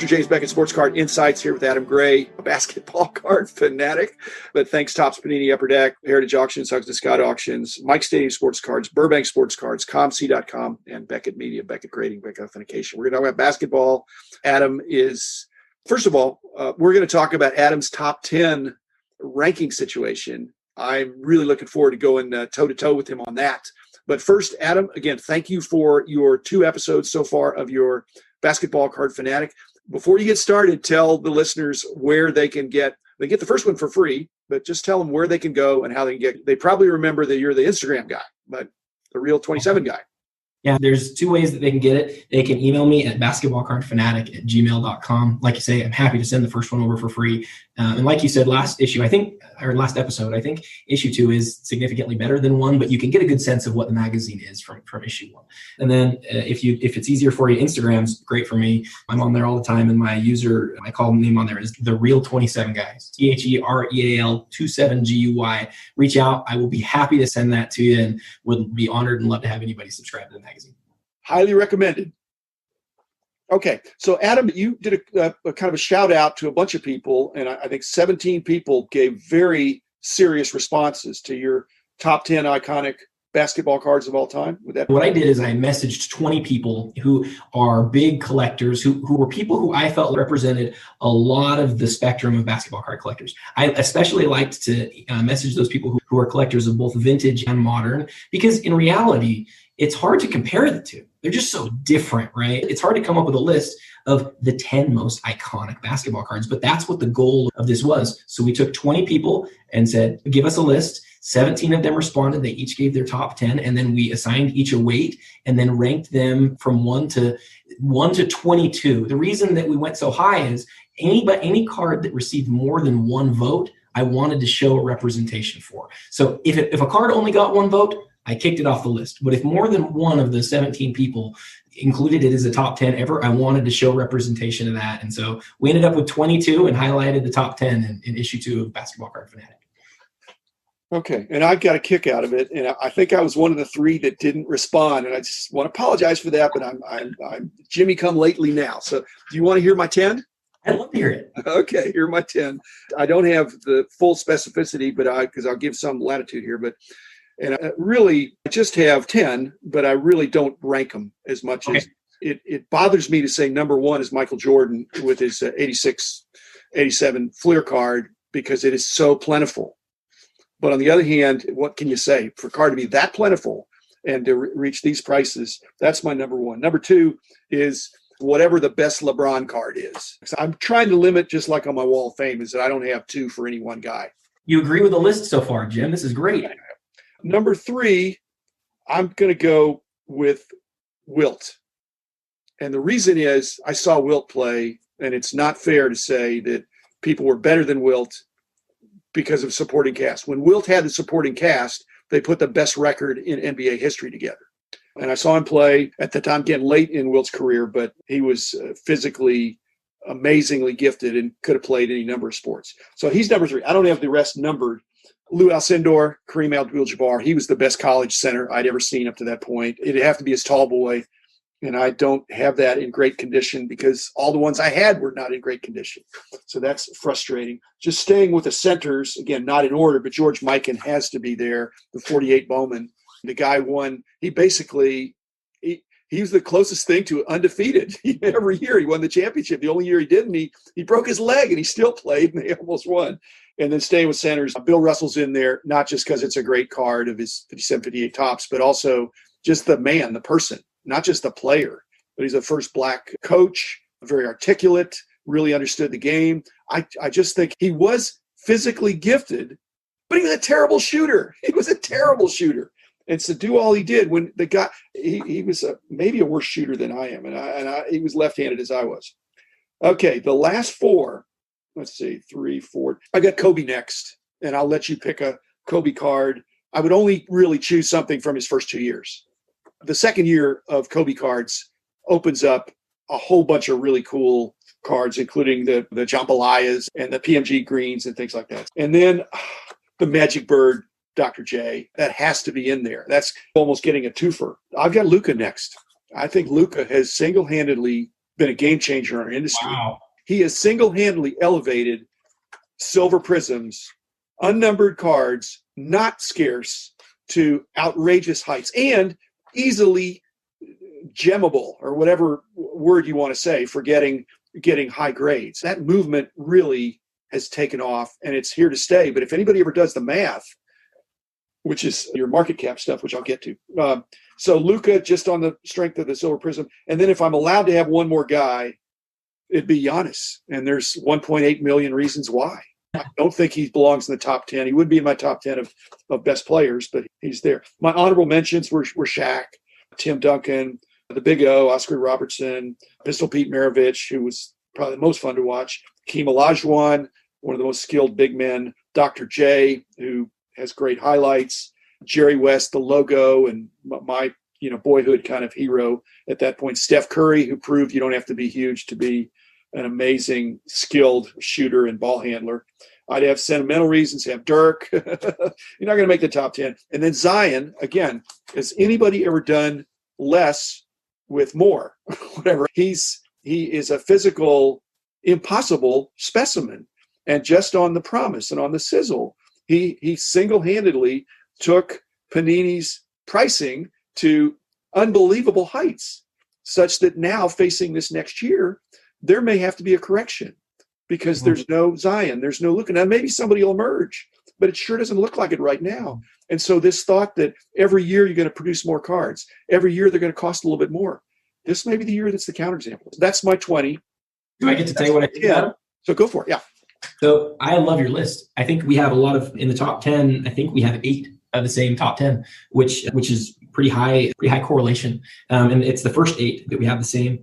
Dr. James Beckett, Sports Card Insights here with Adam Gray, a basketball card fanatic. But thanks, Topps, Panini, Upper Deck, Heritage Auctions, Hugs and Scott Auctions, Mike Stadium Sports Cards, Burbank Sports Cards, ComC.com, and Beckett Media, Beckett Grading, Beckett Authentication. We're going to talk about basketball. Adam is, first of all, we're going to talk about Adam's top 10 ranking situation. I'm really looking forward to going toe-to-toe with him on that. But first, Adam, again, thank you for your 2 episodes so far of your Basketball Card Fanatic. Before you get started, tell the listeners where they get the first one for free, but just tell them where they can go and how they can get. They probably remember that you're the Instagram guy, but the real 27 guy. Yeah, there's 2 ways that they can get it. They can email me at basketballcardfanatic@gmail.com. Like you say, I'm happy to send the first one over for free. And like you said, last episode, I think issue 2 is significantly better than 1, but you can get a good sense of what the magazine is from issue 1. And then if it's easier for you, Instagram's great for me. I'm on there all the time, and my call name on there is The Real 27 Guys, TheReal 27GUY. Reach out. I will be happy to send that to you and would be honored and love to have anybody subscribe to the magazine. Highly recommended. Okay, so Adam, you did a kind of a shout out to a bunch of people, and I think 17 people gave very serious responses to your top 10 iconic basketball cards of all time. What I did is I messaged 20 people who are big collectors, who were people who I felt represented a lot of the spectrum of basketball card collectors. I especially liked to message those people who are collectors of both vintage and modern, because in reality, it's hard to compare the two. They're just so different, right? It's hard to come up with a list of the 10 most iconic basketball cards, but that's what the goal of this was. So we took 20 people and said, give us a list. 17 of them responded. They each gave their top 10, and then we assigned each a weight and then ranked them from 1 to 22. The reason that we went so high is any card that received more than 1 vote, I wanted to show a representation for. So if a card only got 1 vote, I kicked it off the list. But if more than 1 of the 17 people included it as a top 10 ever, I wanted to show representation of that. And so we ended up with 22 and highlighted the top 10 in issue 2 of Basketball Card Fanatic. Okay, and I got a kick out of it, and I think I was one of the 3 that didn't respond, and I just want to apologize for that. But I'm Jimmy come lately now. So, do you want to hear my 10? I'd love to hear it. Okay, here are my 10. I don't have the full specificity, but because I'll give some latitude here, and I really just have 10, but I really don't rank them as much as it bothers me to say number 1 is Michael Jordan with his 86, 87 Fleer card, because it is so plentiful. But on the other hand, what can you say? For a card to be that plentiful and to reach these prices, that's my number 1. Number 2 is whatever the best LeBron card is. So I'm trying to limit, just like on my Wall of Fame, is that I don't have 2 for any one guy. You agree with the list so far, Jim? This is great. Number 3, I'm going to go with Wilt. And the reason is I saw Wilt play, and it's not fair to say that people were better than Wilt because of supporting cast. When Wilt had the supporting cast, they put the best record in NBA history together. And I saw him play at the time, getting late in Wilt's career, but he was physically amazingly gifted and could have played any number of sports. So he's number 3. I don't have the rest numbered. Lou Alcindor, Kareem Abdul-Jabbar, he was the best college center I'd ever seen up to that point. It'd have to be his tall boy, and I don't have that in great condition because all the ones I had were not in great condition. So that's frustrating. Just staying with the centers, again, not in order, but George Mikan has to be there, the 48 Bowman. The guy won. He basically he was the closest thing to undefeated. Every year he won the championship. The only year he didn't, he broke his leg and he still played, and they almost won. And then staying with centers, Bill Russell's in there, not just because it's a great card of his 57, 58 tops, but also just the man, the person, not just the player. But he's the first Black coach, very articulate, really understood the game. I just think he was physically gifted, but he was a terrible shooter. He was a terrible shooter. And to do all he did, when the guy, he was maybe a worse shooter than I am, and he was left-handed as I was. Okay, the last 4, let's see, 3, 4. I got Kobe next, and I'll let you pick a Kobe card. I would only really choose something from his first 2 years. The second year of Kobe cards opens up a whole bunch of really cool cards, including the jambalayas and the PMG greens and things like that. And then the Magic Bird, Dr. J, that has to be in there. That's almost getting a twofer. I've got Luka next. I think Luka has single-handedly been a game changer in our industry. Wow. He has single-handedly elevated Silver Prisms, unnumbered cards, not scarce, to outrageous heights and easily gemmable, or whatever word you want to say, for getting high grades. That movement really has taken off, and it's here to stay. But if anybody ever does the math, which is your market cap stuff, which I'll get to. So Luka, just on the strength of the Silver Prism. And then if I'm allowed to have one more guy, it'd be Giannis. And there's 1.8 million reasons why. I don't think he belongs in the top 10. He would be in my top 10 of best players, but he's there. My honorable mentions were Shaq, Tim Duncan, the Big O, Oscar Robertson, Pistol Pete Maravich, who was probably the most fun to watch, Keem Olajuwon, one of the most skilled big men, Dr. J, who has great highlights, Jerry West, the logo, and my boyhood kind of hero at that point, Steph Curry, who proved you don't have to be huge to be an amazing, skilled shooter and ball handler. I'd have sentimental reasons, have Dirk. You're not going to make the top 10. And then Zion, again, has anybody ever done less with more? Whatever. He is a physical, impossible specimen. And just on the promise and on the sizzle, he single-handedly took Panini's pricing to unbelievable heights, such that now, facing this next year, there may have to be a correction because there's no Zion, there's no Luka. Now, maybe somebody will emerge, but it sure doesn't look like it right now. And so this thought that every year you're going to produce more cards, every year they're going to cost a little bit more. This may be the year that's the counterexample. That's my 20. Do I get to tell you what I think? Yeah. So go for it. Yeah. So I love your list. I think we have a lot of, in the top 10, I think we have 8 of the same top 10, which is pretty high correlation. And it's the first 8 that we have the same.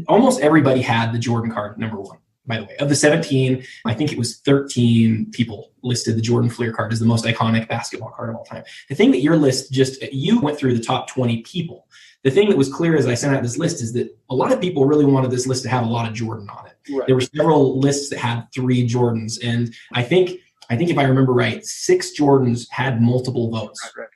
Almost everybody had the Jordan card, number 1, by the way. Of the 17, I think it was 13 people listed the Jordan Fleer card as the most iconic basketball card of all time. The thing that your list you went through the top 20 people. The thing that was clear as I sent out this list is that a lot of people really wanted this list to have a lot of Jordan on it. Right. There were several lists that had 3 Jordans. And I think if I remember right, 6 Jordans had multiple votes. Right.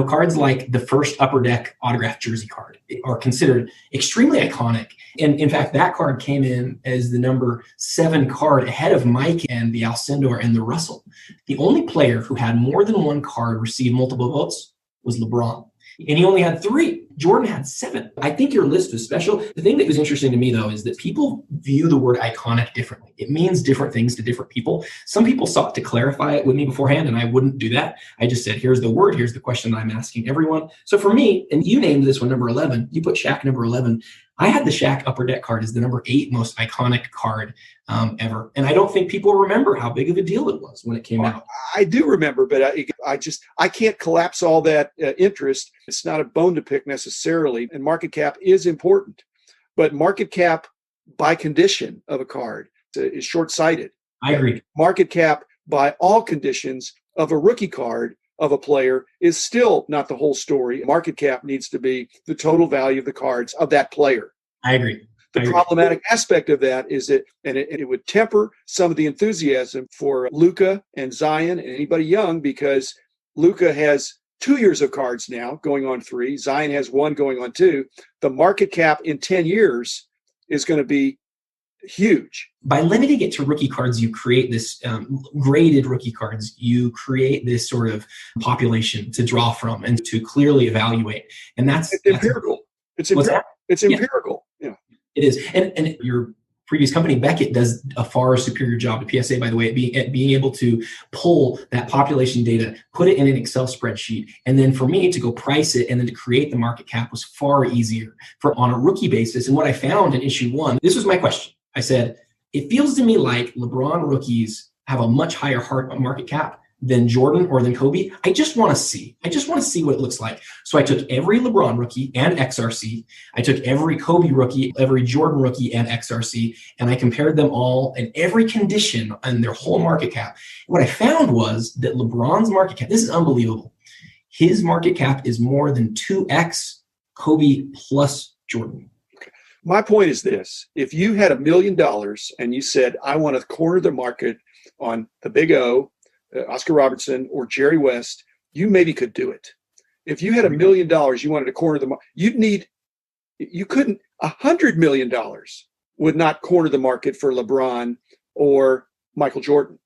Cards like the first Upper Deck autographed jersey card are considered extremely iconic. And in fact, that card came in as the number 7 card ahead of Mike and the Alcindor and the Russell. The only player who had more than one card receive multiple votes was LeBron. And he only had 3. Jordan had 7. I think your list was special. The thing that was interesting to me, though, is that people view the word iconic differently. It means different things to different people. Some people sought to clarify it with me beforehand, and I wouldn't do that. I just said, here's the word. Here's the question that I'm asking everyone. So for me, and you named this one number 11, you put Shaq number 11. I had the Shaq Upper Deck card as the number 8 most iconic card ever. And I don't think people remember how big of a deal it was when it came out. I do remember, but I can't collapse all that interest. It's not a bone to pick necessarily. And market cap is important. But market cap by condition of a card is short-sighted. I agree. Market cap by all conditions of a rookie card of a player is still not the whole story. Market cap needs to be the total value of the cards of that player. I agree. The problematic aspect of that is that, and it would temper some of the enthusiasm for Luka and Zion and anybody young, because Luka has 2 years of cards now, going on 3. Zion has 1 going on 2. The market cap in 10 years is going to be huge. By limiting it to rookie cards, you create this graded rookie cards. You create this sort of population to draw from and to clearly evaluate. And that's empirical. It's empirical. Yeah. It is. And your previous company, Beckett, does a far superior job to PSA, by the way, at being able to pull that population data, put it in an Excel spreadsheet. And then for me to go price it and then to create the market cap was far easier on a rookie basis. And what I found in issue 1, this was my question. I said, it feels to me like LeBron rookies have a much higher market cap than Jordan or than Kobe. I just want to see what it looks like. So I took every LeBron rookie and XRC. I took every Kobe rookie, every Jordan rookie and XRC, and I compared them all in every condition and their whole market cap. What I found was that LeBron's market cap, this is unbelievable. His market cap is more than 2x Kobe plus Jordan. My point is this: if you had $1 million and you said, I want to corner the market on the Big O, Oscar Robertson, or Jerry West, you maybe could do it. If you had $1 million, you wanted to corner the market, you'd need You couldn't, $100 million would not corner the market for LeBron or Michael Jordan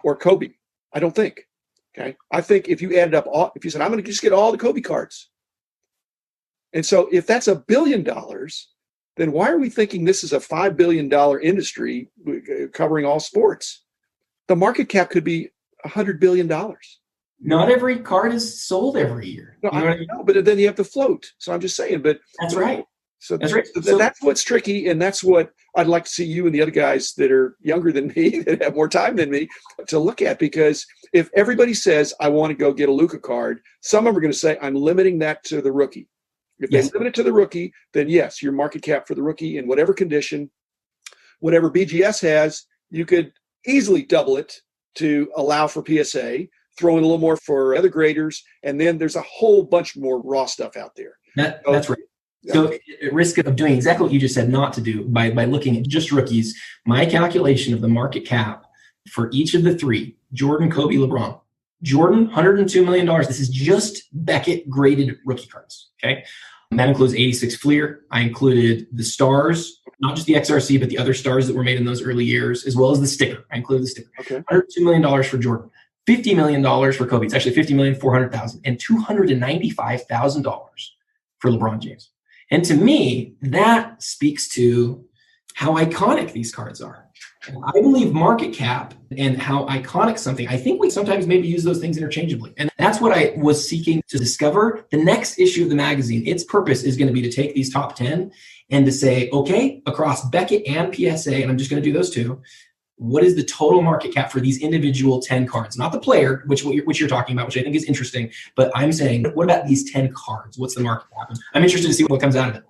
or Kobe. I don't think. Okay. I think if you added up if you said, I'm going to just get all the Kobe cards. And so if that's $1 billion, then why are we thinking this is a $5 billion industry covering all sports? The market cap could be $100 billion. Not every card is sold every year. No, I know, but then you have to float. So I'm just saying, but that's right. So that's right. So that's what's tricky, and that's what I'd like to see you and the other guys that are younger than me, that have more time than me, to look at. Because if everybody says, I want to go get a Luka card, some of them are going to say, I'm limiting that to the rookie. If they limit it to the rookie, then yes, your market cap for the rookie in whatever condition, whatever BGS has, you could easily double it to allow for PSA, throw in a little more for other graders, and then there's a whole bunch more raw stuff out there. That's right. So at risk of doing exactly what you just said not to do, by looking at just rookies, my calculation of the market cap for each of the three, Jordan, Kobe, LeBron. Jordan, $102 million. This is just Beckett graded rookie cards. Okay. And that includes 86 Fleer. I included the stars, not just the XRC, but the other stars that were made in those early years, as well as the sticker. I included the sticker. Okay. $102 million for Jordan. $50 million for Kobe. It's actually $50,400,000 and $295,000 for LeBron James. And to me, that speaks to how iconic these cards are. I believe market cap and how iconic something, I think we sometimes maybe use those things interchangeably. And that's what I was seeking to discover. The next issue of the magazine, its purpose is going to be to take these top 10 and to say, okay, across Beckett and PSA, and I'm just going to do those two, what is the total market cap for these individual 10 cards? Not the player, which you're talking about, which I think is interesting, but I'm saying, what about these 10 cards? What's the market cap? I'm interested to see what comes out of it.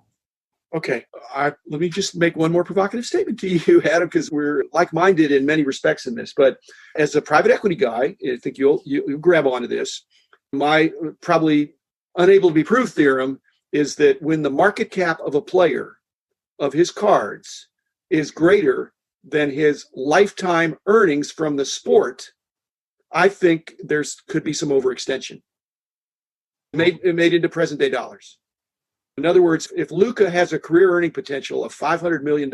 Okay. Let me just make one more provocative statement to you, Adam, because we're like-minded in many respects in this. But as a private equity guy, I think you'll grab onto this. My probably unable to be proved theorem is that when the market cap of a player of his cards is greater than his lifetime earnings from the sport, I think could be some overextension made into present day dollars. In other words, if Luka has a career earning potential of $500 million,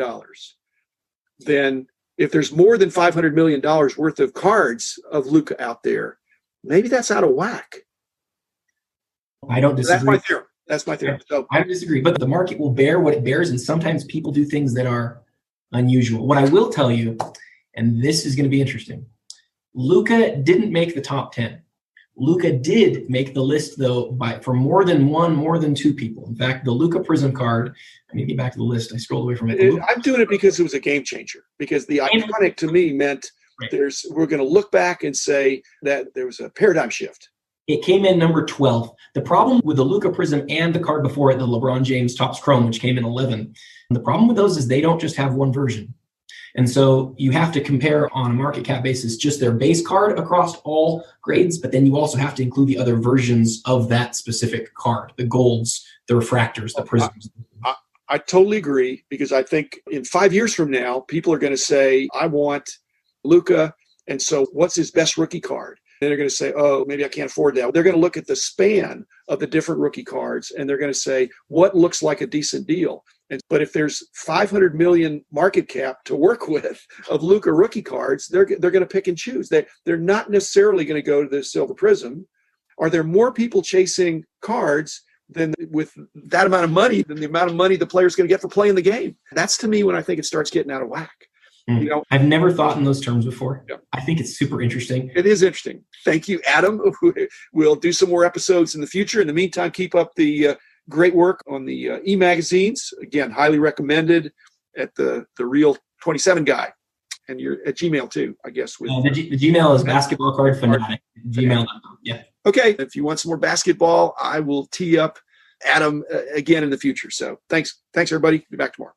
then if there's more than $500 million worth of cards of Luka out there, maybe that's out of whack. I don't disagree. That's my theorem. So, I don't disagree, but the market will bear what it bears, and sometimes people do things that are unusual. What I will tell you, and this is going to be interesting, Luka didn't make the top 10. Luka did make the list, though, for more than two people. In fact, the Luka Prism card, I need to get back to the list. I scrolled away from it. I'm doing it because it was a game changer. Because the iconic to me meant we're going to look back and say that there was a paradigm shift. It came in number 12. The problem with the Luka Prism and the card before it, the LeBron James Topps Chrome, which came in 11, the problem with those is they don't just have one version. And so you have to compare on a market cap basis just their base card across all grades, but then you also have to include the other versions of that specific card, the golds, the refractors, the prisms. I totally agree, because I think in 5 years from now, people are going to say, I want Luka, and so what's his best rookie card? And they're going to say, oh, maybe I can't afford that. They're going to look at the span of the different rookie cards, and they're going to say, what looks like a decent deal? But if there's 500 million market cap to work with of Luka rookie cards, they're going to pick and choose. They're not necessarily going to go to the Silver Prism. Are there more people chasing cards than with that amount of money than the amount of money the player's going to get for playing the game? That's to me when I think it starts getting out of whack. You know, I've never thought in those terms before. Yeah. I think it's super interesting. It is interesting. Thank you, Adam. We'll do some more episodes in the future. In the meantime, keep up the great work on the e-magazines. Again, highly recommended at the Real 27 guy. And you're at Gmail too, I guess. With the Gmail is Basketball Card Fanatic. Gmail.com. Yeah. Okay. If you want some more basketball, I will tee up Adam again in the future. So thanks everybody. Be back tomorrow.